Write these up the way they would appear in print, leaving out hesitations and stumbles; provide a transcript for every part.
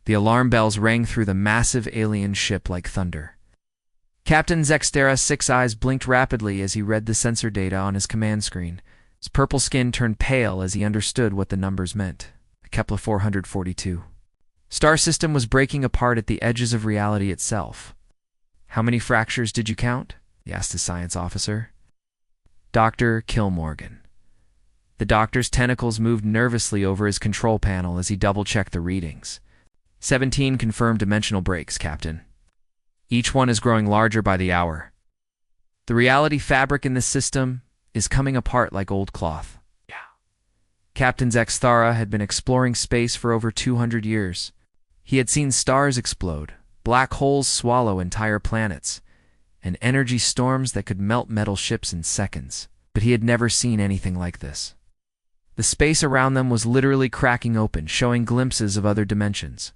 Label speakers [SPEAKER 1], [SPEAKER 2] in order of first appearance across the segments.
[SPEAKER 1] The alarm bells rang through the massive alien ship like thunder. Captain Zextera's 6 eyes blinked rapidly as he read the sensor data on his command screen. His purple skin turned pale as he understood what the numbers meant. Kepler 442. Star system was breaking apart at the edges of reality itself. "How many fractures did you count?" he asked his science officer. Dr. Kilmorgan. The doctor's tentacles moved nervously over his control panel as he double-checked the readings. 17 confirmed dimensional breaks, Captain. Each one is growing larger by the hour. The reality fabric in this system is coming apart like old cloth. Captain Zexthara had been exploring space for over 200 years. He had seen stars explode, black holes swallow entire planets, and energy storms that could melt metal ships in seconds. But he had never seen anything like this. The space around them was literally cracking open, showing glimpses of other dimensions.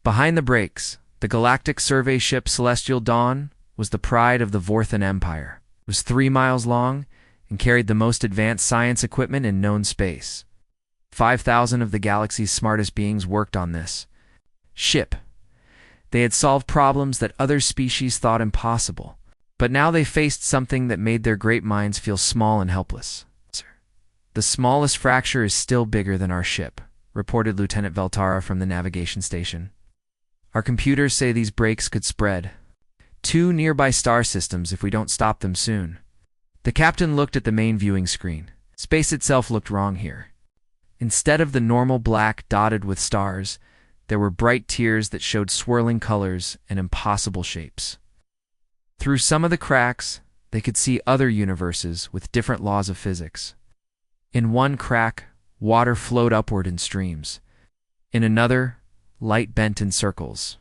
[SPEAKER 1] Behind the breaks, the galactic survey ship Celestial Dawn was the pride of the Vorthan Empire. It was 3 miles long and carried the most advanced science equipment in known space. 5,000 of the galaxy's smartest beings worked on this ship. They had solved problems that other species thought impossible, but now they faced something that made their great minds feel small and helpless. "The smallest fracture is still bigger than our ship," reported Lieutenant Veltara from the navigation station. "Our computers say these breaks could spread 2 nearby star systems if we don't stop them soon." The captain looked at the main viewing screen. Space itself looked wrong here. Instead of the normal black dotted with stars, there were bright tiers that showed swirling colors and impossible shapes. Through some of the cracks, they could see other universes with different laws of physics. In one crack, water flowed upward in streams. In another, light bent in circles.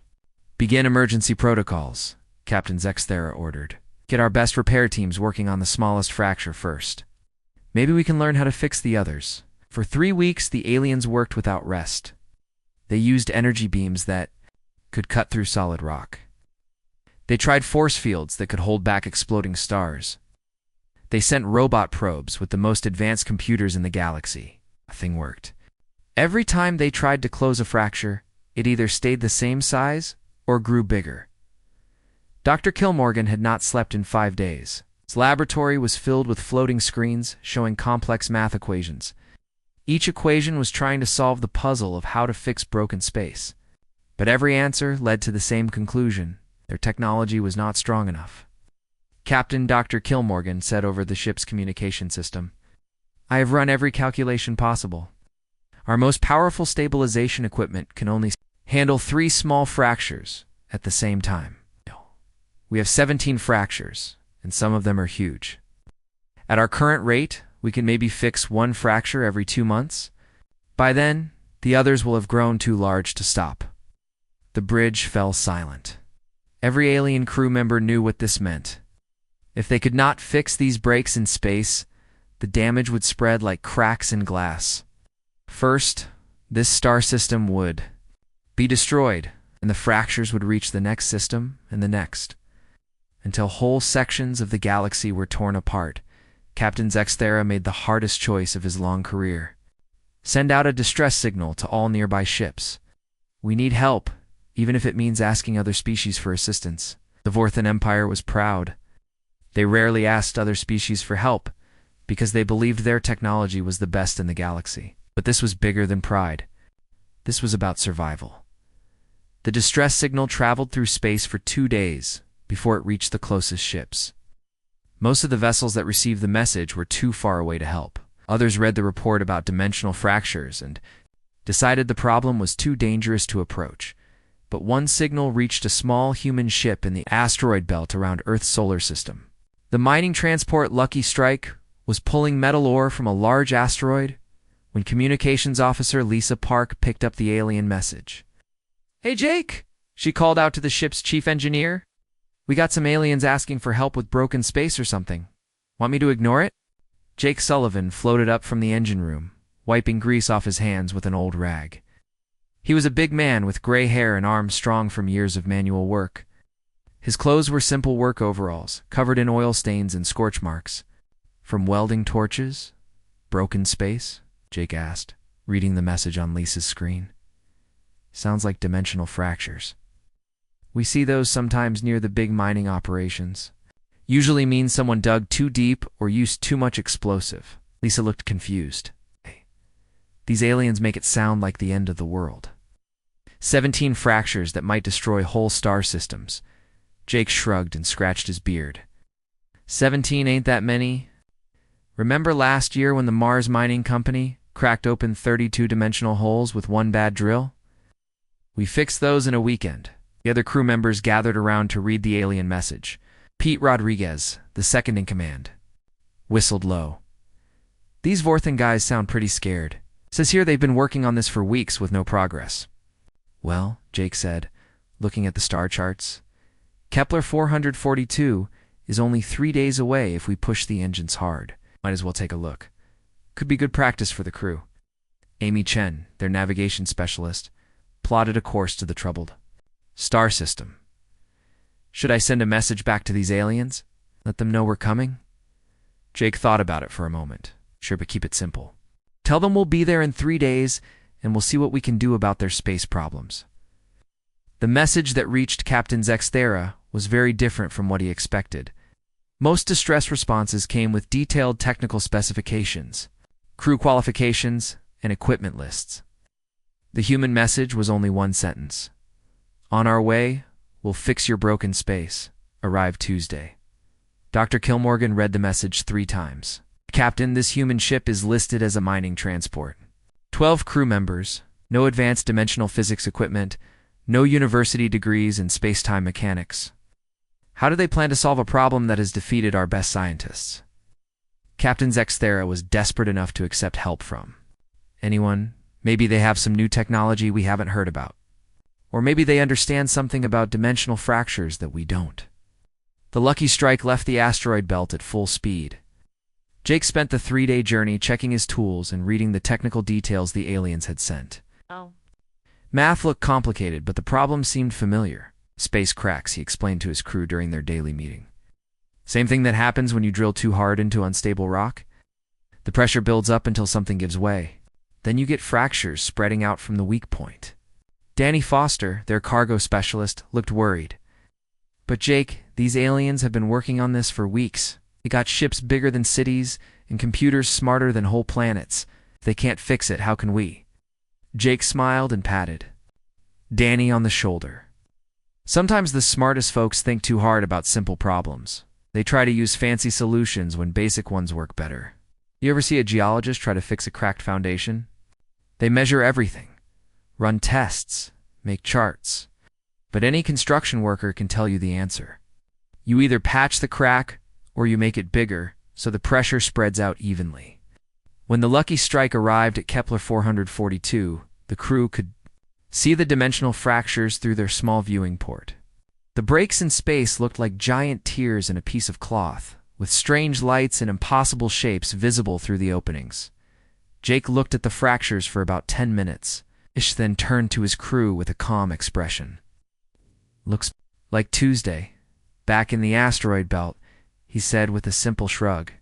[SPEAKER 1] "Begin emergency protocols," Captain Zexthera ordered. "Get our best repair teams working on the smallest fracture first. Maybe we can learn how to fix the others." For 3 weeks, the aliens worked without rest. They used energy beams that could cut through solid rock. They tried force fields that could hold back exploding stars. They sent robot probes with the most advanced computers in the galaxy. Nothing worked. Every time they tried to close a fracture, it either stayed the same size or grew bigger. Dr. Kilmorgan had not slept in 5 days. His laboratory was filled with floating screens showing complex math equations. Each equation was trying to solve the puzzle of how to fix broken space. But every answer led to the same conclusion: their technology was not strong enough. Captain Dr. Kilmorgan said over the ship's communication system, "I have run every calculation possible. Our most powerful stabilization equipment can only handle 3 small fractures at the same time. We have 17 fractures, and some of them are huge. At our current rate, we can maybe fix 1 fracture every 2 months. By then, the others will have grown too large to stop." The bridge fell silent. Every alien crew member knew what this meant. If they could not fix these breaks in space, the damage would spread like cracks in glass. First, this star system would be destroyed, and the fractures would reach the next system and the next, until whole sections of the galaxy were torn apart. Captain Zexthera made the hardest choice of his long career. Send out a distress signal to all nearby ships. We need help, even if it means asking other species for assistance. The Vorthan Empire was proud. They rarely asked other species for help, because they believed their technology was the best in the galaxy. But this was bigger than pride. This was about survival. The distress signal traveled through space for 2 days before it reached the closest ships. Most of the vessels that received the message were too far away to help. Others read the report about dimensional fractures and decided the problem was too dangerous to approach. But one signal reached a small human ship in the asteroid belt around Earth's solar system. The mining transport Lucky Strike was pulling metal ore from a large asteroid when Communications Officer Lisa Park picked up the alien message. "Hey, Jake," she called out to the ship's chief engineer. "We got some aliens asking for help with broken space or something. Want me to ignore it?" Jake Sullivan floated up from the engine room, wiping grease off his hands with an old rag. He was a big man with gray hair and arms strong from years of manual work. His clothes were simple work overalls, covered in oil stains and scorch marks. "From welding torches? Broken space?" Jake asked, reading the message on Lisa's screen. Sounds like dimensional fractures. We see those sometimes near the big mining operations. Usually means someone dug too deep or used too much explosive. Lisa looked confused. These aliens make it sound like the end of the world. 17 fractures that might destroy whole star systems. Jake shrugged and scratched his beard. 17 ain't that many. Remember last year when the Mars Mining Company cracked open 32-dimensional holes with one bad drill? We fixed those in a weekend. The other crew members gathered around to read the alien message. Pete Rodriguez, the second in command, whistled low. These Vorthan guys sound pretty scared. Says here they've been working on this for weeks with no progress. Well, Jake said, looking at the star charts, Kepler 442 is only 3 days away if we push the engines hard. Might as well take a look. Could be good practice for the crew. Amy Chen, their navigation specialist, plotted a course to the troubled star system. Should I send a message back to these aliens? Let them know we're coming? Jake thought about it for a moment. Sure, but keep it simple. Tell them we'll be there in 3 days, and we'll see what we can do about their space problems. The message that reached Captain Zexthera was very different from what he expected. Most distress responses came with detailed technical specifications, crew qualifications, and equipment lists. The human message was only one sentence. On our way, we'll fix your broken space. Arrive Tuesday. Dr. Kilmorgan read the message 3 times. Captain, this human ship is listed as a mining transport. 12 crew members, no advanced dimensional physics equipment, no university degrees in space-time mechanics. How do they plan to solve a problem that has defeated our best scientists? Captain Zexthera was desperate enough to accept help from anyone. Maybe they have some new technology we haven't heard about. Or maybe they understand something about dimensional fractures that we don't. The Lucky Strike left the asteroid belt at full speed. Jake spent the 3-day journey checking his tools and reading the technical details the aliens had sent. Math looked complicated, but the problem seemed familiar. Space cracks, he explained to his crew during their daily meeting. Same thing that happens when you drill too hard into unstable rock. The pressure builds up until something gives way. Then you get fractures spreading out from the weak point. Danny Foster, their cargo specialist, looked worried. But Jake, these aliens have been working on this for weeks. They got ships bigger than cities and computers smarter than whole planets. If they can't fix it, how can we? Jake smiled and patted Danny on the shoulder. Sometimes the smartest folks think too hard about simple problems. They try to use fancy solutions when basic ones work better. You ever see a geologist try to fix a cracked foundation? They measure everything, run tests, make charts. But any construction worker can tell you the answer. You either patch the crack or you make it bigger so the pressure spreads out evenly. When the Lucky Strike arrived at Kepler 442, the crew could see the dimensional fractures through their small viewing port. The breaks in space looked like giant tears in a piece of cloth, with strange lights and impossible shapes visible through the openings. Jake looked at the fractures for about 10 minutes. Ish then turned to his crew with a calm expression. Looks like Tuesday. Back in the asteroid belt, he said with a simple shrug.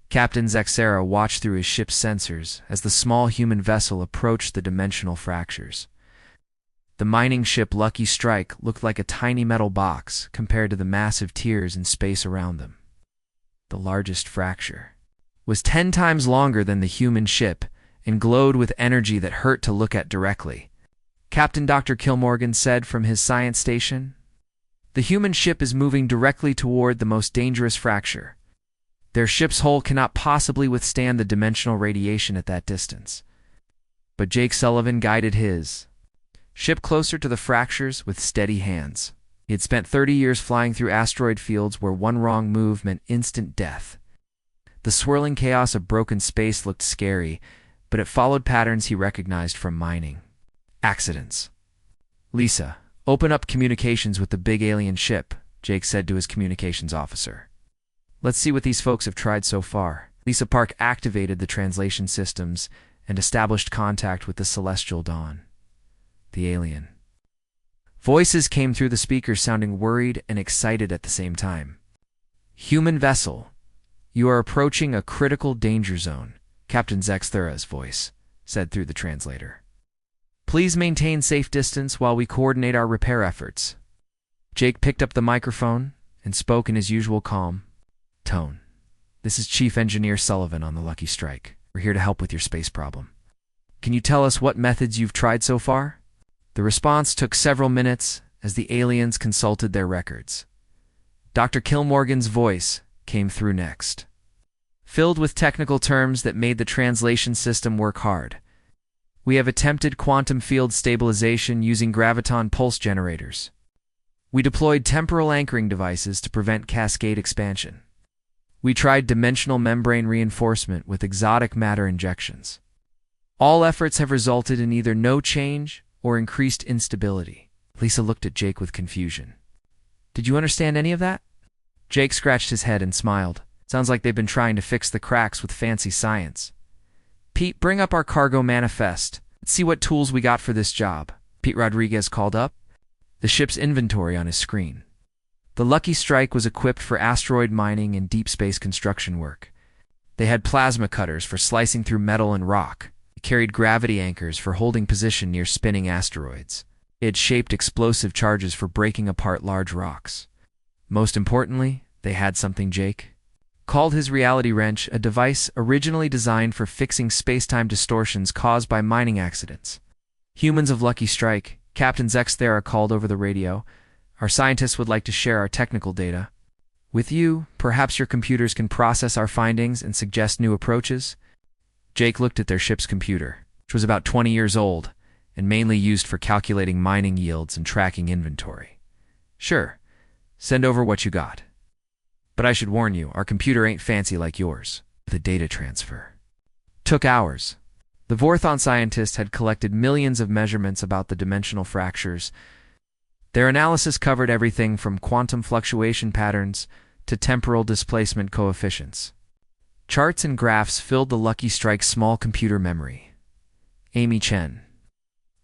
[SPEAKER 1] Captain Zexthera watched through his ship's sensors as the small human vessel approached the dimensional fractures. The mining ship Lucky Strike looked like a tiny metal box compared to the massive tiers in space around them. The largest fracture was 10 times longer than the human ship and glowed with energy that hurt to look at directly. Captain Dr. Kilmorgan said from his science station, "The human ship is moving directly toward the most dangerous fracture. Their ship's hull cannot possibly withstand the dimensional radiation at that distance." But Jake Sullivan guided his ship closer to the fractures with steady hands. He had spent 30 years flying through asteroid fields where one wrong move meant instant death. The swirling chaos of broken space looked scary, but it followed patterns he recognized from mining. Accidents. "Lisa, open up communications with the big alien ship," Jake said to his communications officer. "Let's see what these folks have tried so far." Lisa Park activated the translation systems and established contact with the Celestial Dawn, the alien. Voices came through the speakers sounding worried and excited at the same time. "Human vessel, you are approaching a critical danger zone," Captain Zexthera's voice said through the translator. Please maintain safe distance while we coordinate our repair efforts. Jake picked up the microphone and spoke in his usual calm tone. This is Chief Engineer Sullivan on the Lucky Strike. We're here to help with your space problem. Can you tell us what methods you've tried so far? The response took several minutes as the aliens consulted their records. Dr. Kilmorgan's voice came through next, filled with technical terms that made the translation system work hard. We have attempted quantum field stabilization using graviton pulse generators. We deployed temporal anchoring devices to prevent cascade expansion. We tried dimensional membrane reinforcement with exotic matter injections. All efforts have resulted in either no change or increased instability. Lisa looked at Jake with confusion. Did you understand any of that? Jake scratched his head and smiled. Sounds like they've been trying to fix the cracks with fancy science. Pete, bring up our cargo manifest. Let's see what tools we got for this job. Pete Rodriguez called up, the ship's inventory on his screen. The Lucky Strike was equipped for asteroid mining and deep space construction work. They had plasma cutters for slicing through metal and rock. They carried gravity anchors for holding position near spinning asteroids. It had shaped explosive charges for breaking apart large rocks. Most importantly, they had something Jake called his reality wrench, a device originally designed for fixing space-time distortions caused by mining accidents. Humans of Lucky Strike, Captain Zexthera called over the radio. Our scientists would like to share our technical data with you. Perhaps your computers can process our findings and suggest new approaches. Jake looked at their ship's computer, which was about 20 years old and mainly used for calculating mining yields and tracking inventory. Sure, send over what you got. But I should warn you, our computer ain't fancy like yours. The data transfer took hours. The Vorthon scientists had collected millions of measurements about the dimensional fractures. Their analysis covered everything from quantum fluctuation patterns to temporal displacement coefficients. Charts and graphs filled the Lucky Strike's small computer memory. Amy Chen,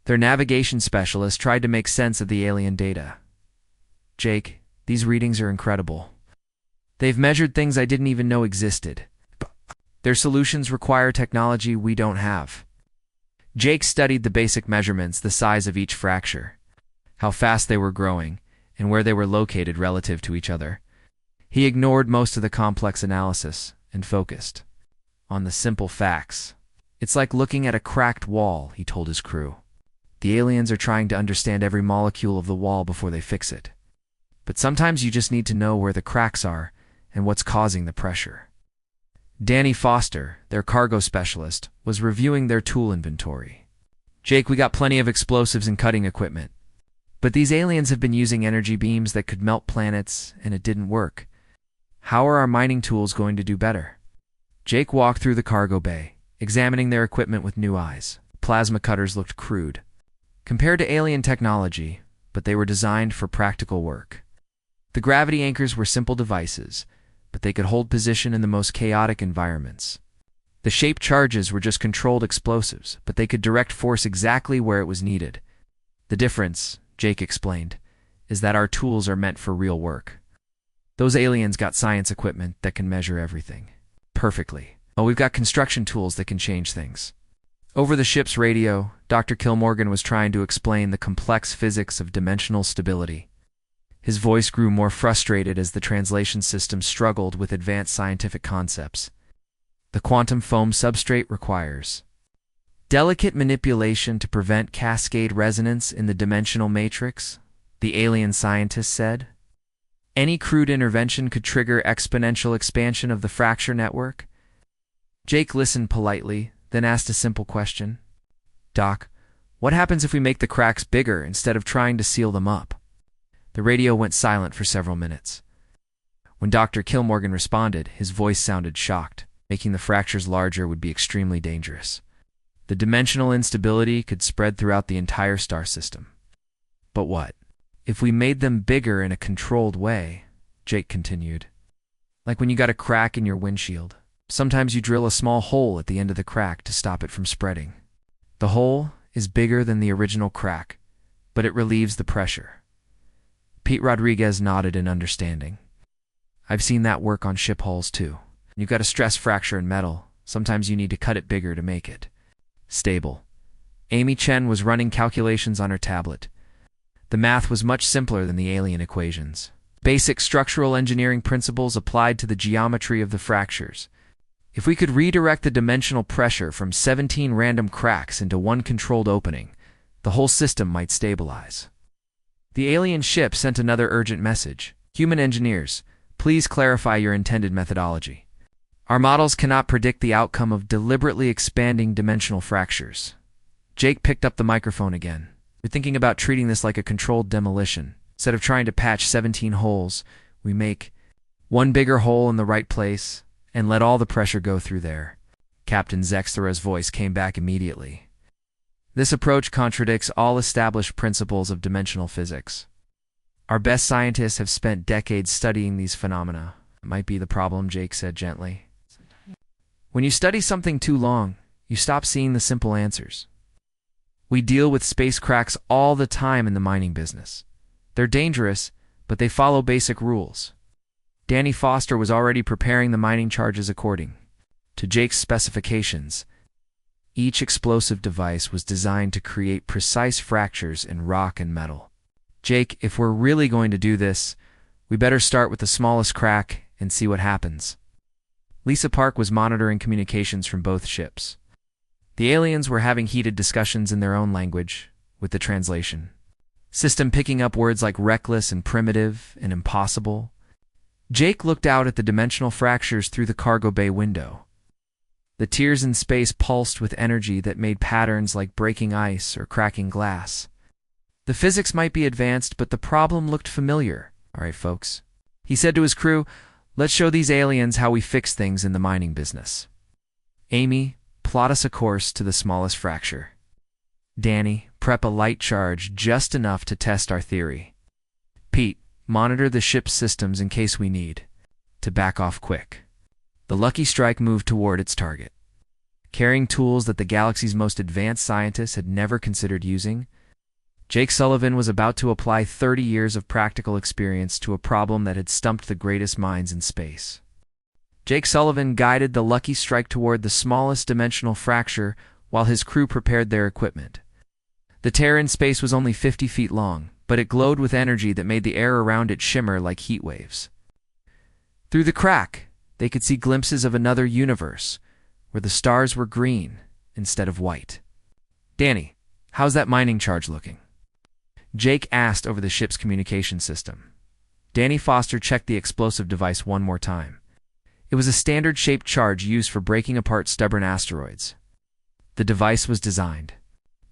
[SPEAKER 1] their navigation specialist, tried to make sense of the alien data. Jake, these readings are incredible. They've measured things I didn't even know existed. Their solutions require technology we don't have. Jake studied the basic measurements, the size of each fracture, how fast they were growing, and where they were located relative to each other. He ignored most of the complex analysis and focused on the simple facts. It's like looking at a cracked wall, he told his crew. The aliens are trying to understand every molecule of the wall before they fix it. But sometimes you just need to know where the cracks are and what's causing the pressure. Danny Foster, their cargo specialist, was reviewing their tool inventory. Jake, we got plenty of explosives and cutting equipment. But these aliens have been using energy beams that could melt planets, and it didn't work. How are our mining tools going to do better? Jake walked through the cargo bay, examining their equipment with new eyes. Plasma cutters looked crude compared to alien technology, but they were designed for practical work. The gravity anchors were simple devices, but they could hold position in the most chaotic environments. The shaped charges were just controlled explosives, but they could direct force exactly where it was needed. The difference, Jake explained, is that our tools are meant for real work. Those aliens got science equipment that can measure everything perfectly. Oh, we've got construction tools that can change things. Over the ship's radio, Dr. Kilmorgan was trying to explain the complex physics of dimensional stability. His voice grew more frustrated as the translation system struggled with advanced scientific concepts. The quantum foam substrate requires delicate manipulation to prevent cascade resonance in the dimensional matrix, the alien scientist said. Any crude intervention could trigger exponential expansion of the fracture network. Jake listened politely, then asked a simple question. Doc, what happens if we make the cracks bigger instead of trying to seal them up? The radio went silent for several minutes. When Dr. Kilmorgan responded, his voice sounded shocked. Making the fractures larger would be extremely dangerous. The dimensional instability could spread throughout the entire star system. But what if we made them bigger in a controlled way? Jake continued. Like when you got a crack in your windshield. Sometimes you drill a small hole at the end of the crack to stop it from spreading. The hole is bigger than the original crack, but it relieves the pressure. Pete Rodriguez nodded in understanding. I've seen that work on ship hulls too. You've got a stress fracture in metal. Sometimes you need to cut it bigger to make it stable. Amy Chen was running calculations on her tablet. The math was much simpler than the alien equations. Basic structural engineering principles applied to the geometry of the fractures. If we could redirect the dimensional pressure from 17 random cracks into one controlled opening, the whole system might stabilize. The alien ship sent another urgent message. Human engineers, please clarify your intended methodology. Our models cannot predict the outcome of deliberately expanding dimensional fractures. Jake picked up the microphone again. We're thinking about treating this like a controlled demolition. Instead of trying to patch 17 holes, we make one bigger hole in the right place and let all the pressure go through there. Captain Zexthera's voice came back immediately. This approach contradicts all established principles of dimensional physics. Our best scientists have spent decades studying these phenomena. It might be the problem, Jake said gently. When you study something too long, you stop seeing the simple answers. We deal with space cracks all the time in the mining business. They're dangerous, but they follow basic rules. Danny Foster was already preparing the mining charges according to Jake's specifications. Each explosive device was designed to create precise fractures in rock and metal. Jake, if we're really going to do this, we better start with the smallest crack and see what happens. Lisa Park was monitoring communications from both ships. The aliens were having heated discussions in their own language, with the translation system picking up words like reckless and primitive and impossible. Jake looked out at the dimensional fractures through the cargo bay window. The tiers in space pulsed with energy that made patterns like breaking ice or cracking glass. The physics might be advanced, but the problem looked familiar. All right, folks, he said to his crew, let's show these aliens how we fix things in the mining business. Amy, plot us a course to the smallest fracture. Danny, prep a light charge just enough to test our theory. Pete, monitor the ship's systems in case we need to back off quick. The Lucky Strike moved toward its target. Carrying tools that the galaxy's most advanced scientists had never considered using, Jake Sullivan was about to apply 30 years of practical experience to a problem that had stumped the greatest minds in space. Jake Sullivan guided the Lucky Strike toward the smallest dimensional fracture while his crew prepared their equipment. The tear in space was only 50 feet long, but it glowed with energy that made the air around it shimmer like heat waves. Through the crack, they could see glimpses of another universe, where the stars were green instead of white. Danny, how's that mining charge looking? Jake asked over the ship's communication system. Danny Foster checked the explosive device one more time. It was a standard-shaped charge used for breaking apart stubborn asteroids. The device was designed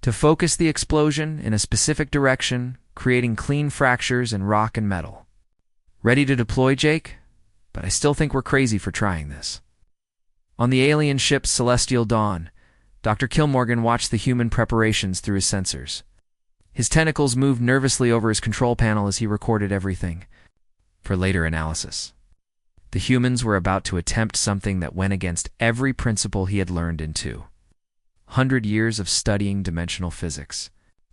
[SPEAKER 1] to focus the explosion in a specific direction, creating clean fractures in rock and metal. Ready to deploy, Jake? But I still think we're crazy for trying this. On the alien ship Celestial Dawn, Dr. Kilmorgan watched the human preparations through his sensors. His tentacles moved nervously over his control panel as he recorded everything for later analysis. The humans were about to attempt something that went against every principle he had learned in 200 years of studying dimensional physics.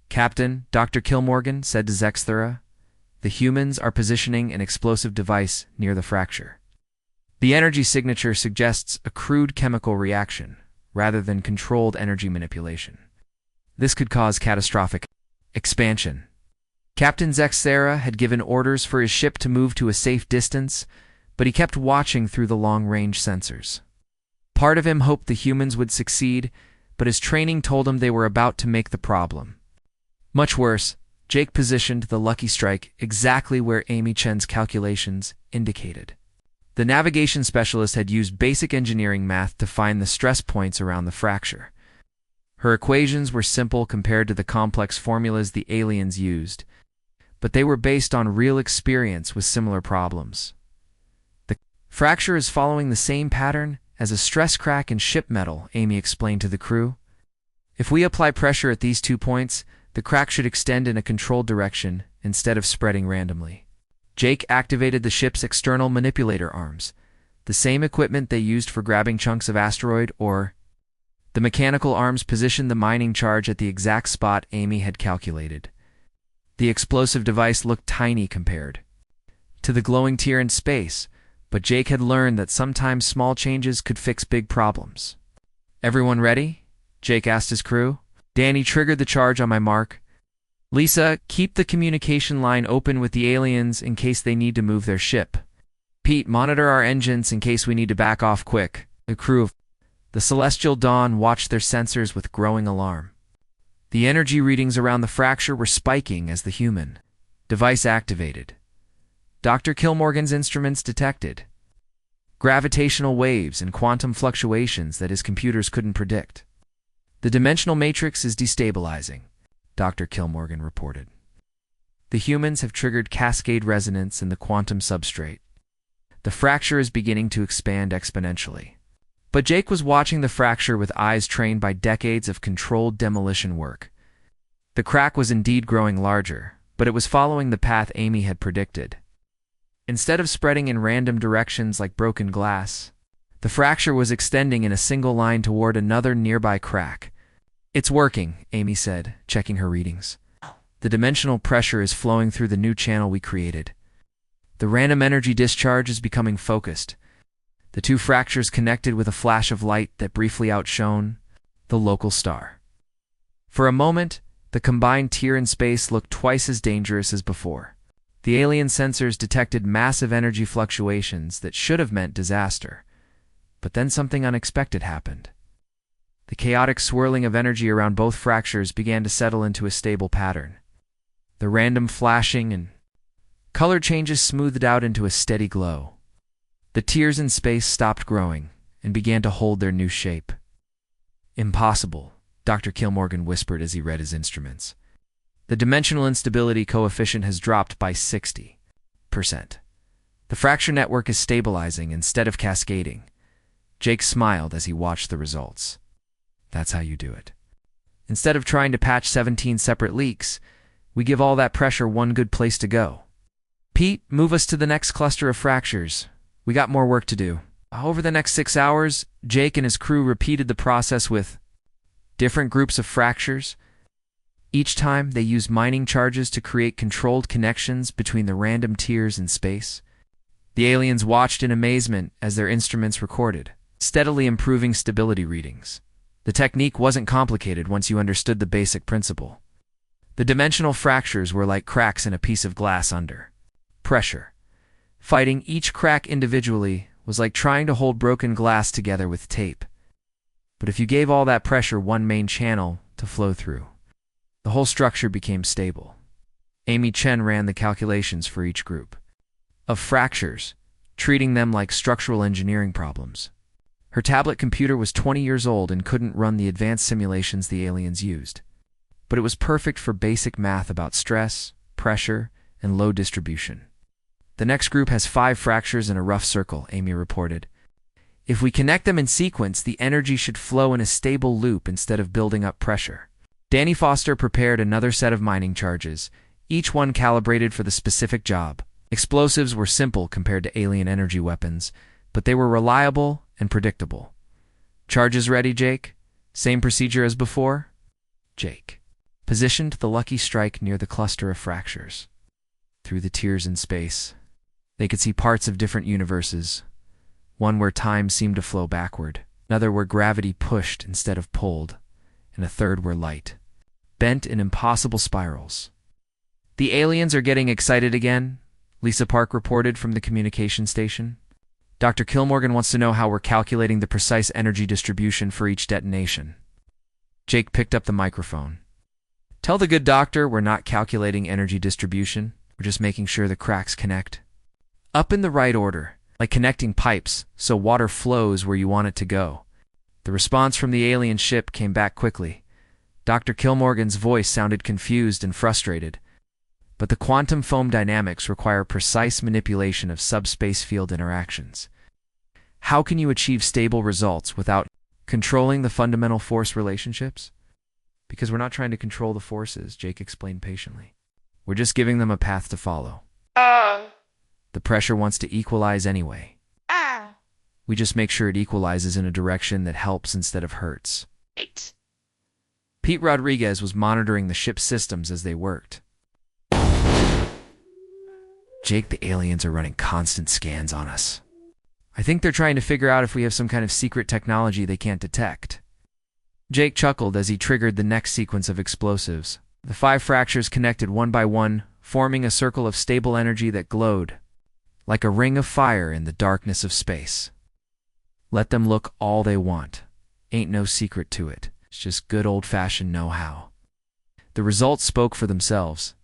[SPEAKER 1] Captain, Dr. Kilmorgan said to Zexthera, the humans are positioning an explosive device near the fracture. The energy signature suggests a crude chemical reaction, rather than controlled energy manipulation. This could cause catastrophic expansion. Captain Zexthera had given orders for his ship to move to a safe distance, but he kept watching through the long-range sensors. Part of him hoped the humans would succeed, but his training told him they were about to make the problem. Much worse, Jake positioned the Lucky Strike exactly where Amy Chen's calculations indicated. The navigation specialist had used basic engineering math to find the stress points around the fracture. Her equations were simple compared to the complex formulas the aliens used, but they were based on real experience with similar problems. The fracture is following the same pattern as a stress crack in ship metal, Amy explained to the crew. If we apply pressure at these 2 points, the crack should extend in a controlled direction instead of spreading randomly. Jake activated the ship's external manipulator arms, the same equipment they used for grabbing chunks of asteroid ore. The mechanical arms positioned the mining charge at the exact spot Amy had calculated. The explosive device looked tiny compared to the glowing tier in space, but Jake had learned that sometimes small changes could fix big problems. Everyone ready? Jake asked his crew. Danny triggered the charge on my mark. Lisa, keep the communication line open with the aliens in case they need to move their ship. Pete, monitor our engines in case we need to back off quick. The crew of the Celestial Dawn watched their sensors with growing alarm. The energy readings around the fracture were spiking as the human device activated. Dr. Kilmorgan's instruments detected gravitational waves and quantum fluctuations that his computers couldn't predict. The dimensional matrix is destabilizing, Dr. Kilmorgan reported. The humans have triggered cascade resonance in the quantum substrate. The fracture is beginning to expand exponentially. But Jake was watching the fracture with eyes trained by decades of controlled demolition work. The crack was indeed growing larger, but it was following the path Amy had predicted. Instead of spreading in random directions like broken glass, the fracture was extending in a single line toward another nearby crack. It's working, Amy said, checking her readings. The dimensional pressure is flowing through the new channel we created. The random energy discharge is becoming focused. The two fractures connected with a flash of light that briefly outshone the local star. For a moment, the combined tier in space looked twice as dangerous as before. The alien sensors detected massive energy fluctuations that should have meant disaster. But then something unexpected happened. The chaotic swirling of energy around both fractures began to settle into a stable pattern. The random flashing and color changes smoothed out into a steady glow. The tiers in space stopped growing and began to hold their new shape. Impossible, Dr. Kilmorgan whispered as he read his instruments. The dimensional instability coefficient has dropped by 60%. The fracture network is stabilizing instead of cascading. Jake smiled as he watched the results. That's how you do it. Instead of trying to patch 17 separate leaks, we give all that pressure one good place to go. Pete, move us to the next cluster of fractures. We got more work to do. Over the next 6 hours, Jake and his crew repeated the process with different groups of fractures. Each time, they used mining charges to create controlled connections between the random tiers in space. The aliens watched in amazement as their instruments recorded, steadily improving stability readings. The technique wasn't complicated once you understood the basic principle. The dimensional fractures were like cracks in a piece of glass under pressure. Fighting each crack individually was like trying to hold broken glass together with tape. But if you gave all that pressure one main channel to flow through, the whole structure became stable. Amy Chen ran the calculations for each group of fractures, treating them like structural engineering problems. Her tablet computer was 20 years old and couldn't run the advanced simulations the aliens used. But it was perfect for basic math about stress, pressure, and load distribution. The next group has 5 fractures in a rough circle, Amy reported. If we connect them in sequence, the energy should flow in a stable loop instead of building up pressure. Danny Foster prepared another set of mining charges, each one calibrated for the specific job. Explosives were simple compared to alien energy weapons, but they were reliable and predictable. Charges ready, Jake? Same procedure as before? Jake positioned the lucky strike near the cluster of fractures. Through the tiers in space, they could see parts of different universes, one where time seemed to flow backward, another where gravity pushed instead of pulled, and a third where light bent in impossible spirals. The aliens are getting excited again, Lisa Park reported from the communication station. Dr. Kilmorgan wants to know how we're calculating the precise energy distribution for each detonation. Jake picked up the microphone. Tell the good doctor we're not calculating energy distribution. We're just making sure the cracks connect up in the right order, like connecting pipes so water flows where you want it to go. The response from the alien ship came back quickly. Dr. Kilmorgan's voice sounded confused and frustrated. But the quantum foam dynamics require precise manipulation of subspace field interactions. How can you achieve stable results without controlling the fundamental force relationships? Because we're not trying to control the forces, Jake explained patiently. We're just giving them a path to follow. The pressure wants to equalize anyway. We just make sure it equalizes in a direction that helps instead of hurts. Pete Rodriguez was monitoring the ship's systems as they worked. Jake, the aliens are running constant scans on us. I think they're trying to figure out if we have some kind of secret technology they can't detect. Jake chuckled as he triggered the next sequence of explosives. The 5 fractures connected one by one, forming a circle of stable energy that glowed like a ring of fire in the darkness of space. Let them look all they want. Ain't no secret to it. It's just good old-fashioned know-how. The results spoke for themselves.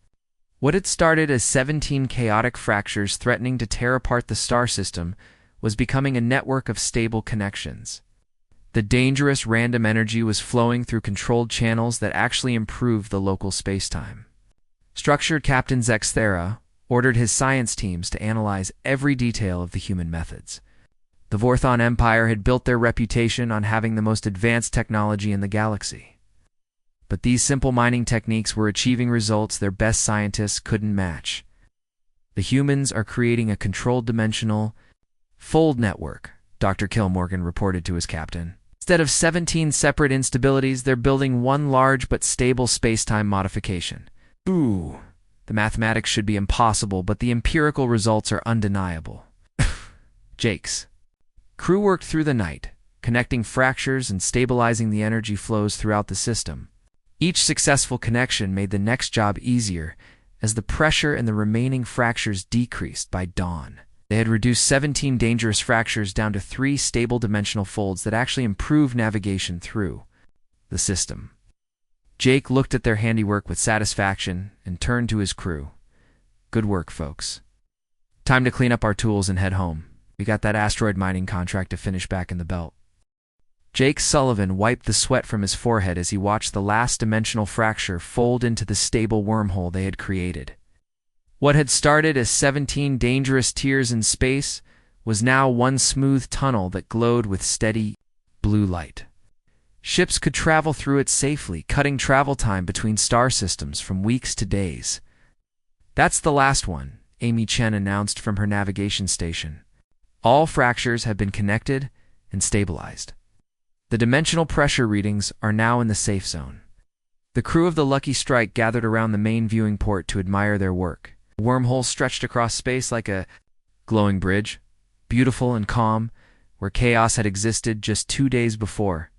[SPEAKER 1] What had started as 17 chaotic fractures threatening to tear apart the star system was becoming a network of stable connections. The dangerous random energy was flowing through controlled channels that actually improved the local spacetime. Structured Captain Zexthera ordered his science teams to analyze every detail of the human methods. The Vorthon Empire had built their reputation on having the most advanced technology in the galaxy. But these simple mining techniques were achieving results their best scientists couldn't match. The humans are creating a controlled dimensional fold network, Dr. Kilmorgan reported to his captain. Instead of 17 separate instabilities, they're building one large but stable spacetime modification. Ooh, the mathematics should be impossible, but the empirical results are undeniable. Jake's crew worked through the night, connecting fractures and stabilizing the energy flows throughout the system. Each successful connection made the next job easier as the pressure in the remaining fractures decreased by dawn. They had reduced 17 dangerous fractures down to 3 stable dimensional folds that actually improved navigation through the system. Jake looked at their handiwork with satisfaction and turned to his crew. Good work, folks. Time to clean up our tools and head home. We got that asteroid mining contract to finish back in the belt. Jake Sullivan wiped the sweat from his forehead as he watched the last dimensional fracture fold into the stable wormhole they had created. What had started as 17 dangerous tiers in space was now one smooth tunnel that glowed with steady blue light. Ships could travel through it safely, cutting travel time between star systems from weeks to days. That's the last one, Amy Chen announced from her navigation station. All fractures have been connected and stabilized. The dimensional pressure readings are now in the safe zone. The crew of the Lucky Strike gathered around the main viewing port to admire their work. The wormhole stretched across space like a glowing bridge, beautiful and calm, where chaos had existed just 2 days before.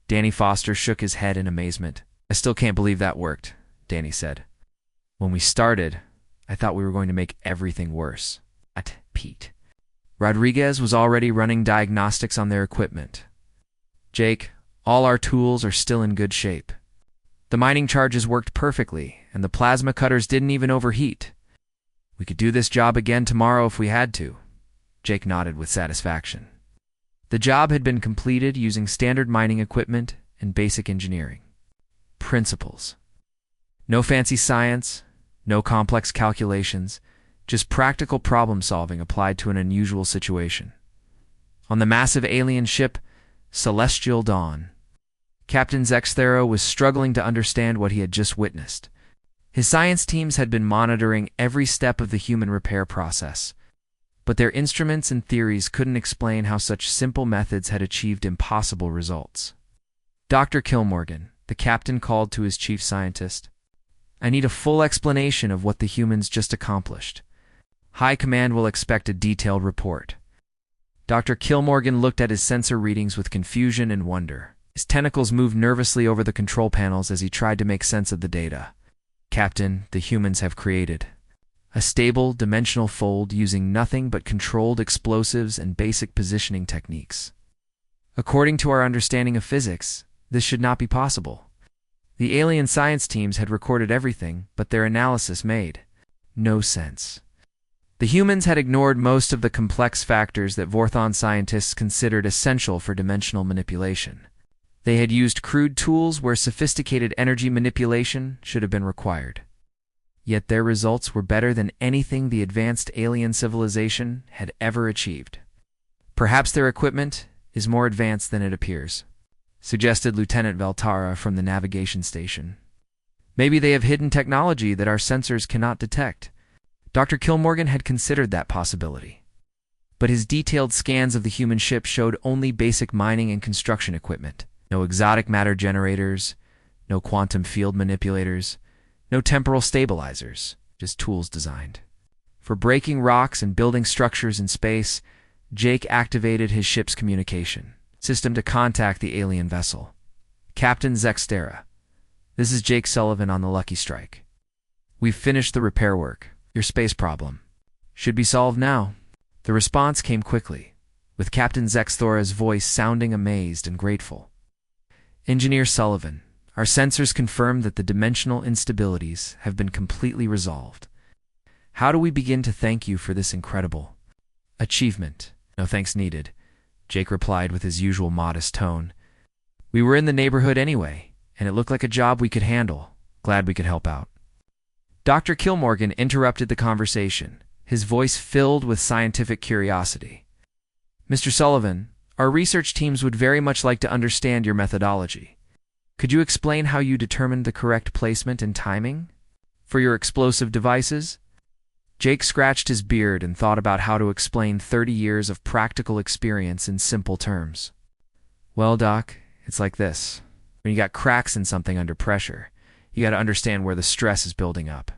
[SPEAKER 1] Danny Foster shook his head in amazement. I still can't believe that worked, Danny said. When we started, I thought we were going to make everything worse. At Pete. Rodriguez was already running diagnostics on their equipment. Jake, all our tools are still in good shape. The mining charges worked perfectly, and the plasma cutters didn't even overheat. We could do this job again tomorrow if we had to. Jake nodded with satisfaction. The job had been completed using standard mining equipment and basic engineering principles. No fancy science, no complex calculations, just practical problem solving applied to an unusual situation. On the massive alien ship, Celestial Dawn, Captain Zexthera was struggling to understand what he had just witnessed. His science teams had been monitoring every step of the human repair process, but their instruments and theories couldn't explain how such simple methods had achieved impossible results. Dr. Kilmorgan, the captain called to his chief scientist. I need a full explanation of what the humans just accomplished. High Command will expect a detailed report. Dr. Kilmorgan looked at his sensor readings with confusion and wonder. His tentacles moved nervously over the control panels as he tried to make sense of the data. Captain, the humans have created a stable, dimensional fold using nothing but controlled explosives and basic positioning techniques. According to our understanding of physics, this should not be possible. The alien science teams had recorded everything, but their analysis made no sense. The humans had ignored most of the complex factors that Vorthon scientists considered essential for dimensional manipulation. They had used crude tools where sophisticated energy manipulation should have been required. Yet their results were better than anything the advanced alien civilization had ever achieved. Perhaps their equipment is more advanced than it appears, suggested Lieutenant Veltara from the navigation station. Maybe they have hidden technology that our sensors cannot detect. Dr. Kilmorgan had considered that possibility. But his detailed scans of the human ship showed only basic mining and construction equipment. No exotic matter generators, no quantum field manipulators, no temporal stabilizers, just tools designed for breaking rocks and building structures in space. Jake activated his ship's communication system to contact the alien vessel. Captain Zextera, this is Jake Sullivan on the Lucky Strike. We've finished the repair work. Your space problem should be solved now. The response came quickly, with Captain Zextera's voice sounding amazed and grateful. Engineer Sullivan, our sensors confirm that the dimensional instabilities have been completely resolved. How do we begin to thank you for this incredible achievement? No thanks needed, Jake replied with his usual modest tone. We were in the neighborhood anyway, and it looked like a job we could handle. Glad we could help out. Dr. Kilmorgan interrupted the conversation, his voice filled with scientific curiosity. Mr. Sullivan, our research teams would very much like to understand your methodology. Could you explain how you determined the correct placement and timing for your explosive devices? Jake scratched his beard and thought about how to explain 30 years of practical experience in simple terms. Well, Doc, it's like this. When you got cracks in something under pressure, you got to understand where the stress is building up.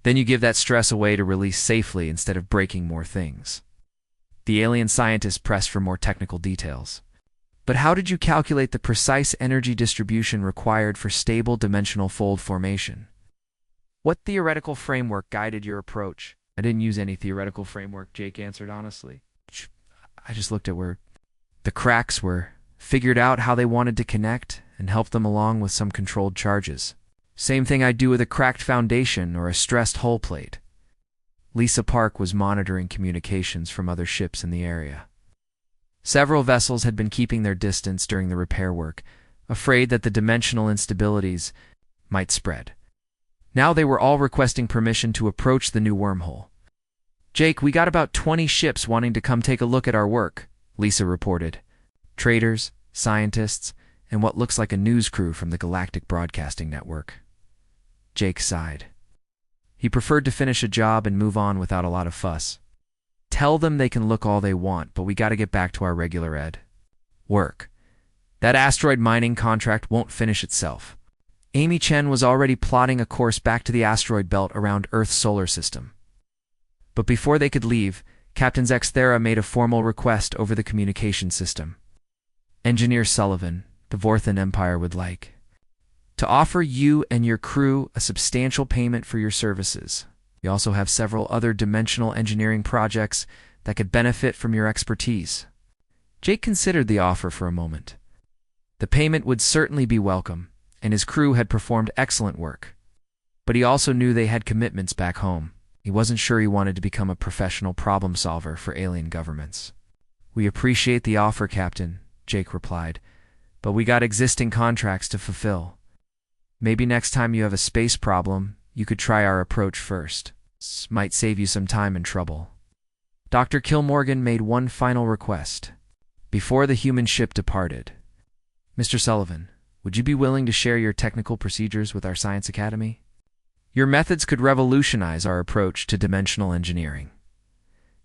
[SPEAKER 1] Then you give that stress away to release safely instead of breaking more things. The alien scientist pressed for more technical details. But how did you calculate the precise energy distribution required for stable dimensional fold formation? What theoretical framework guided your approach? I didn't use any theoretical framework, Jake answered honestly. I just looked at where the cracks were, figured out how they wanted to connect, and helped them along with some controlled charges. Same thing I'd do with a cracked foundation or a stressed hull plate. Lisa Park was monitoring communications from other ships in the area. Several vessels had been keeping their distance during the repair work, afraid that the dimensional instabilities might spread. Now they were all requesting permission to approach the new wormhole. Jake, we got about 20 ships wanting to come take a look at our work, Lisa reported. Traders, scientists, and what looks like a news crew from the Galactic Broadcasting Network. Jake sighed. He preferred to finish a job and move on without a lot of fuss. Tell them they can look all they want, but we got to get back to our regular work. That asteroid mining contract won't finish itself. Amy Chen was already plotting a course back to the asteroid belt around Earth's solar system. But before they could leave, Captain Zextera made a formal request over the communication system. Engineer Sullivan, the Vorthan Empire would like to offer you and your crew a substantial payment for your services. We also have several other dimensional engineering projects that could benefit from your expertise. Jake considered the offer for a moment. The payment would certainly be welcome, and his crew had performed excellent work. But he also knew they had commitments back home. He wasn't sure he wanted to become a professional problem solver for alien governments. We appreciate the offer, Captain, Jake replied, but we got existing contracts to fulfill. Maybe next time you have a space problem, you could try our approach first. This might save you some time and trouble. Dr. Kilmorgan made one final request before the human ship departed. Mr. Sullivan, would you be willing to share your technical procedures with our Science Academy? Your methods could revolutionize our approach to dimensional engineering.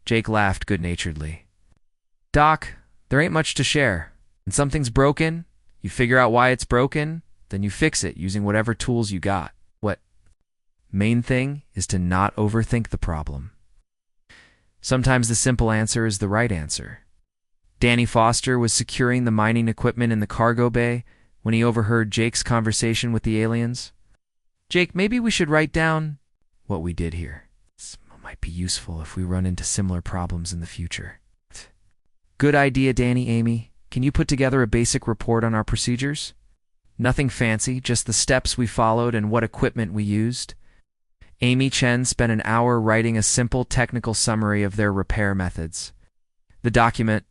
[SPEAKER 1] Jake laughed good-naturedly. Doc, there ain't much to share. When something's broken, you figure out why it's broken, then you fix it using whatever tools you got. What main thing is to not overthink the problem. Sometimes the simple answer is the right answer. Danny Foster was securing the mining equipment in the cargo bay when he overheard Jake's conversation with the aliens. Jake, maybe we should write down what we did here. This might be useful if we run into similar problems in the future. Good idea, Danny. Amy, can you put together a basic report on our procedures? Nothing fancy, just the steps we followed and what equipment we used. Amy Chen spent an hour writing a simple technical summary of their repair methods. The document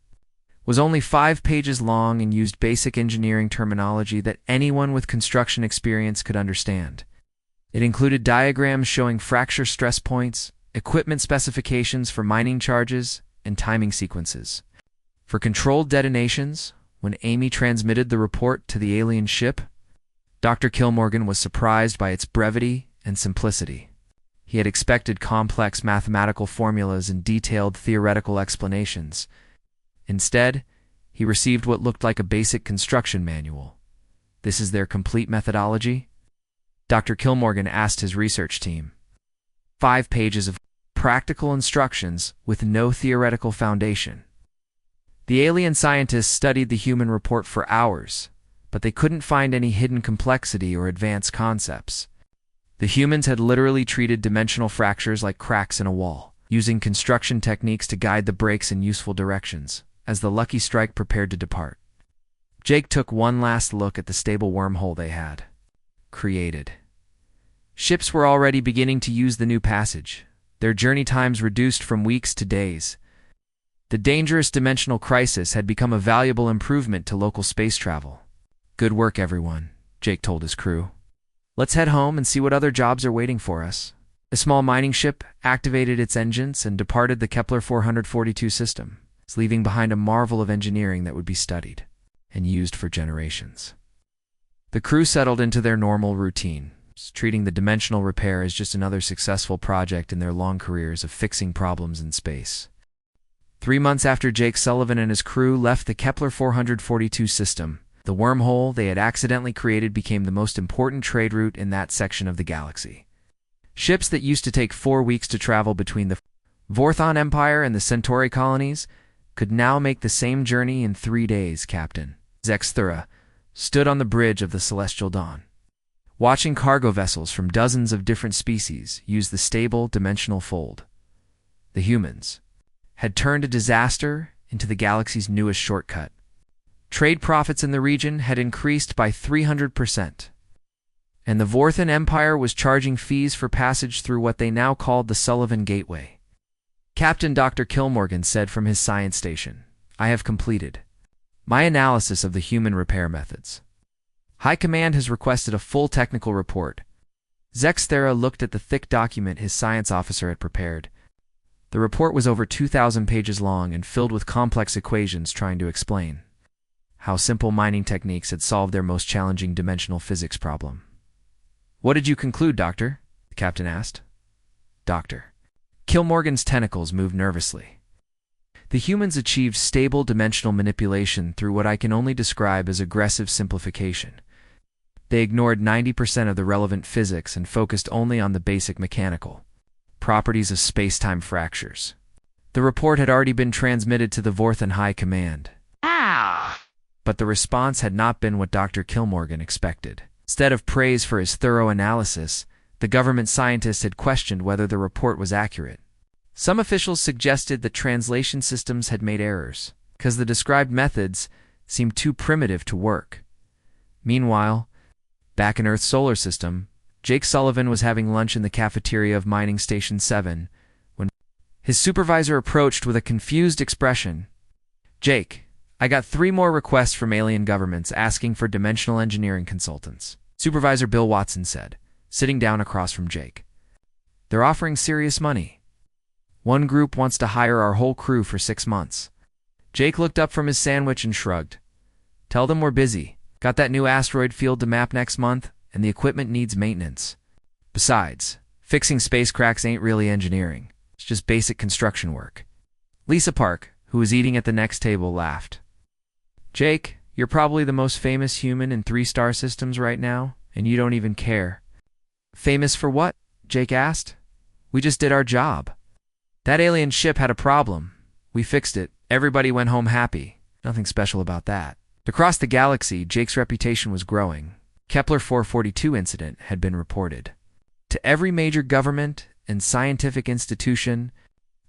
[SPEAKER 1] was only 5 pages long and used basic engineering terminology that anyone with construction experience could understand. It included diagrams showing fracture stress points, equipment specifications for mining charges, and timing sequences. For controlled detonations, when Amy transmitted the report to the alien ship, Dr. Kilmorgan was surprised by its brevity and simplicity. He had expected complex mathematical formulas and detailed theoretical explanations. Instead, he received what looked like a basic construction manual. This is their complete methodology? Dr. Kilmorgan asked his research team. 5 pages of practical instructions with no theoretical foundation. The alien scientists studied the human report for hours, but they couldn't find any hidden complexity or advanced concepts. The humans had literally treated dimensional fractures like cracks in a wall, using construction techniques to guide the breaks in useful directions, as the Lucky Strike prepared to depart. Jake took one last look at the stable wormhole they had created. Ships were already beginning to use the new passage, their journey times reduced from weeks to days. The dangerous dimensional crisis had become a valuable improvement to local space travel. "Good work, everyone," Jake told his crew. "Let's head home and see what other jobs are waiting for us." A small mining ship activated its engines and departed the Kepler 442 system, leaving behind a marvel of engineering that would be studied and used for generations. The crew settled into their normal routine, treating the dimensional repair as just another successful project in their long careers of fixing problems in space. 3 months after Jake Sullivan and his crew left the Kepler 442 system, the wormhole they had accidentally created became the most important trade route in that section of the galaxy. Ships that used to take 4 weeks to travel between the Vorthon Empire and the Centauri colonies could now make the same journey in 3 days. Captain Zexthura stood on the bridge of the Celestial Dawn, watching cargo vessels from dozens of different species use the stable dimensional fold. The humans had turned a disaster into the galaxy's newest shortcut. Trade profits in the region had increased by 300%, and the Vorthon Empire was charging fees for passage through what they now called the Sullivan Gateway. Captain Dr. Kilmorgan said from his science station, "I have completed my analysis of the human repair methods. High Command has requested a full technical report." Zexthera looked at the thick document his science officer had prepared. The report was over 2,000 pages long and filled with complex equations trying to explain how simple mining techniques had solved their most challenging dimensional physics problem. "What did you conclude, Doctor?" the captain asked. Dr. Kilmorgan's tentacles moved nervously. "The humans achieved stable dimensional manipulation through what I can only describe as aggressive simplification. They ignored 90% of the relevant physics and focused only on the basic mechanical properties of space-time fractures." The report had already been transmitted to the Vorthon High Command. But the response had not been what Dr. Kilmorgan expected. Instead of praise for his thorough analysis, the government scientists had questioned whether the report was accurate. Some officials suggested that translation systems had made errors, because the described methods seemed too primitive to work. Meanwhile, back in Earth's solar system, Jake Sullivan was having lunch in the cafeteria of Mining Station 7 when his supervisor approached with a confused expression. "Jake, I got 3 more requests from alien governments asking for dimensional engineering consultants," Supervisor Bill Watson said, sitting down across from Jake. "They're offering serious money. One group wants to hire our whole crew for 6 months. Jake looked up from his sandwich and shrugged. "Tell them we're busy. Got that new asteroid field to map next month, and the equipment needs maintenance. Besides, fixing space cracks ain't really engineering. It's just basic construction work." Lisa Park, who was eating at the next table, laughed. "Jake, you're probably the most famous human in 3-star systems right now, and you don't even care." "Famous for what?" Jake asked. "We just did our job. That alien ship had a problem. We fixed it. Everybody went home happy. Nothing special about that." Across the galaxy, Jake's reputation was growing. Kepler 442 incident had been reported to every major government and scientific institution.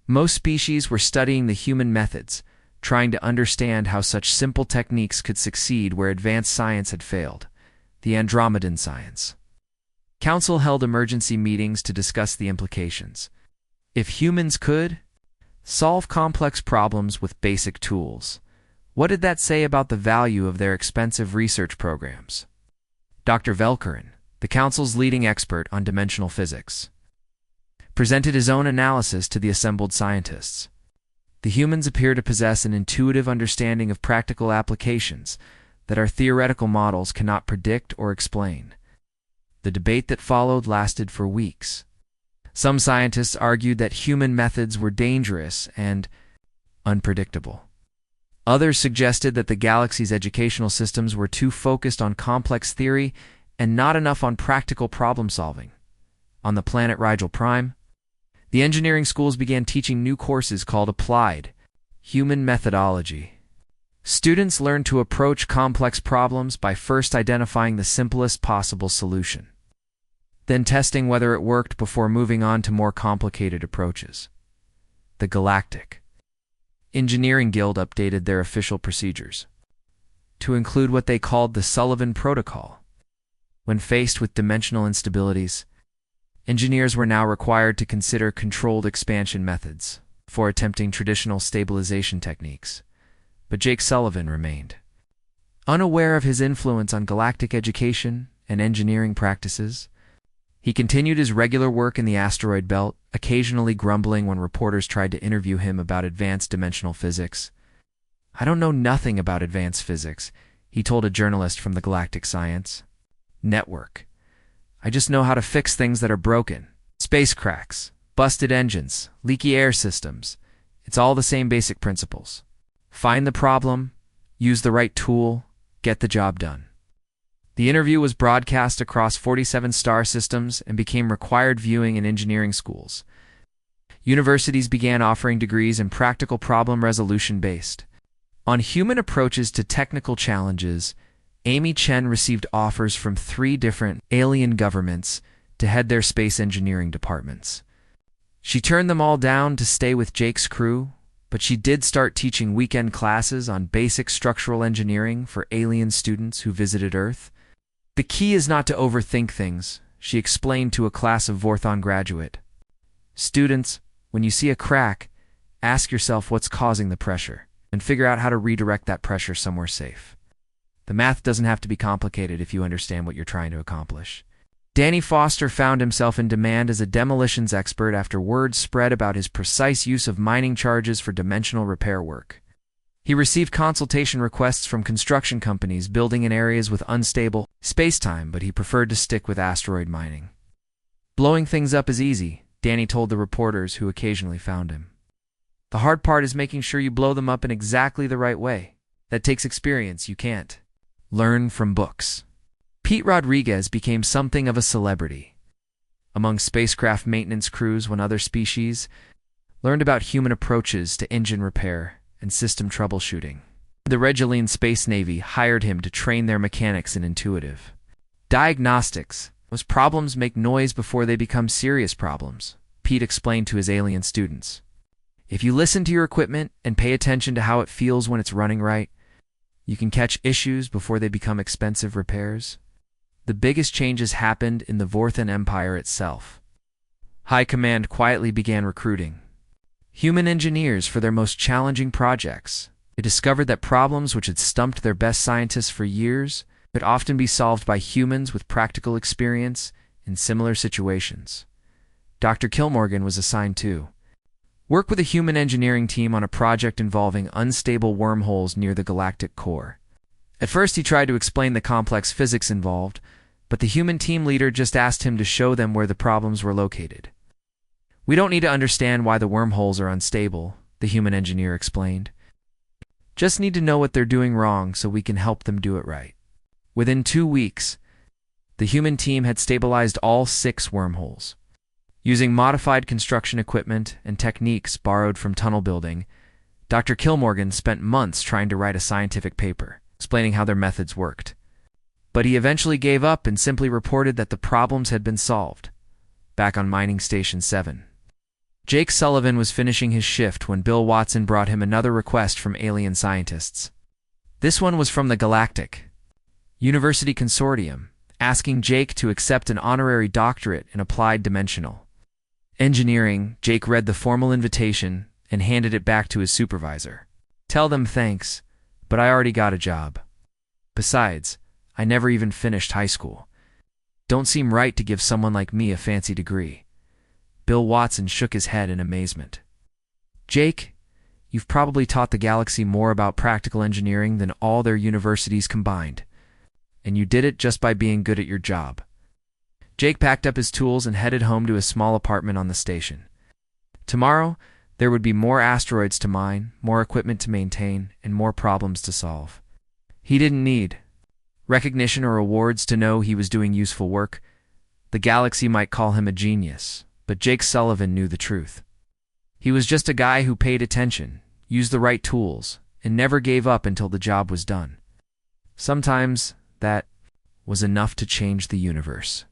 [SPEAKER 1] Most species were studying the human methods, trying to understand how such simple techniques could succeed where advanced science had failed. The Andromedan science. Council held emergency meetings to discuss the implications. If humans could solve complex problems with basic tools, what did that say about the value of their expensive research programs? Dr. Velkerin, the Council's leading expert on dimensional physics, presented his own analysis to the assembled scientists. The humans appear to possess an intuitive understanding of practical applications that our theoretical models cannot predict or explain. The debate that followed lasted for weeks. Some scientists argued that human methods were dangerous and unpredictable. Others suggested that the galaxy's educational systems were too focused on complex theory and not enough on practical problem-solving. On the planet Rigel Prime, the engineering schools began teaching new courses called Applied Human Methodology. Students learn to approach complex problems by first identifying the simplest possible solution, then testing whether it worked before moving on to more complicated approaches. The Galactic Engineering Guild updated their official procedures to include what they called the Sullivan Protocol. When faced with dimensional instabilities, engineers were now required to consider controlled expansion methods before attempting traditional stabilization techniques. But Jake Sullivan remained unaware of his influence on galactic education and engineering practices. He continued his regular work in the asteroid belt, occasionally grumbling when reporters tried to interview him about advanced dimensional physics. "I don't know nothing about advanced physics," he told a journalist from the Galactic Science Network. "I just know how to fix things that are broken. Space cracks, busted engines, leaky air systems. It's all the same basic principles. Find the problem, use the right tool, get the job done." The interview was broadcast across 47 star systems and became required viewing in engineering schools. Universities began offering degrees in practical problem resolution based on human approaches to technical challenges. Amy Chen received offers from 3 different alien governments to head their space engineering departments. She turned them all down to stay with Jake's crew, but she did start teaching weekend classes on basic structural engineering for alien students who visited Earth. "The key is not to overthink things," she explained to a class of Vorthon graduate students. "When you see a crack, ask yourself what's causing the pressure and figure out how to redirect that pressure somewhere safe. The math doesn't have to be complicated if you understand what you're trying to accomplish." Danny Foster found himself in demand as a demolitions expert after word spread about his precise use of mining charges for dimensional repair work. He received consultation requests from construction companies building in areas with unstable spacetime, but he preferred to stick with asteroid mining. "Blowing things up is easy," Danny told the reporters who occasionally found him. "The hard part is making sure you blow them up in exactly the right way. That takes experience you can't learn from books." Pete Rodriguez became something of a celebrity among spacecraft maintenance crews when other species learned about human approaches to engine repair and system troubleshooting. The Reguline Space Navy hired him to train their mechanics in intuitive diagnostics. "Most problems make noise before they become serious problems," Pete explained to his alien students. "If you listen to your equipment and pay attention to how it feels when it's running right, you can catch issues before they become expensive repairs." The biggest changes happened in the Vorthon Empire itself. High Command quietly began recruiting human engineers for their most challenging projects. They discovered that problems which had stumped their best scientists for years could often be solved by humans with practical experience in similar situations. Dr. Kilmorgan was assigned to work with a human engineering team on a project involving unstable wormholes near the galactic core. At first he tried to explain the complex physics involved, but the human team leader just asked him to show them where the problems were located. "We don't need to understand why the wormholes are unstable," the human engineer explained. "Just need to know what they're doing wrong so we can help them do it right." Within 2 weeks, the human team had stabilized all 6 wormholes. Using modified construction equipment and techniques borrowed from tunnel building, Dr. Kilmorgan spent months trying to write a scientific paper explaining how their methods worked. But he eventually gave up and simply reported that the problems had been solved. Back on Mining Station 7. Jake Sullivan was finishing his shift when Bill Watson brought him another request from alien scientists. This one was from the Galactic University Consortium, asking Jake to accept an honorary doctorate in applied dimensional engineering. Jake read the formal invitation and handed it back to his supervisor. "Tell them thanks, but I already got a job. Besides, I never even finished high school. Don't seem right to give someone like me a fancy degree." Bill Watson shook his head in amazement. "Jake, you've probably taught the galaxy more about practical engineering than all their universities combined. And you did it just by being good at your job." Jake packed up his tools and headed home to his small apartment on the station. Tomorrow, there would be more asteroids to mine, more equipment to maintain, and more problems to solve. He didn't need recognition or awards to know he was doing useful work. The galaxy might call him a genius, but Jake Sullivan knew the truth. He was just a guy who paid attention, used the right tools, and never gave up until the job was done. Sometimes that was enough to change the universe.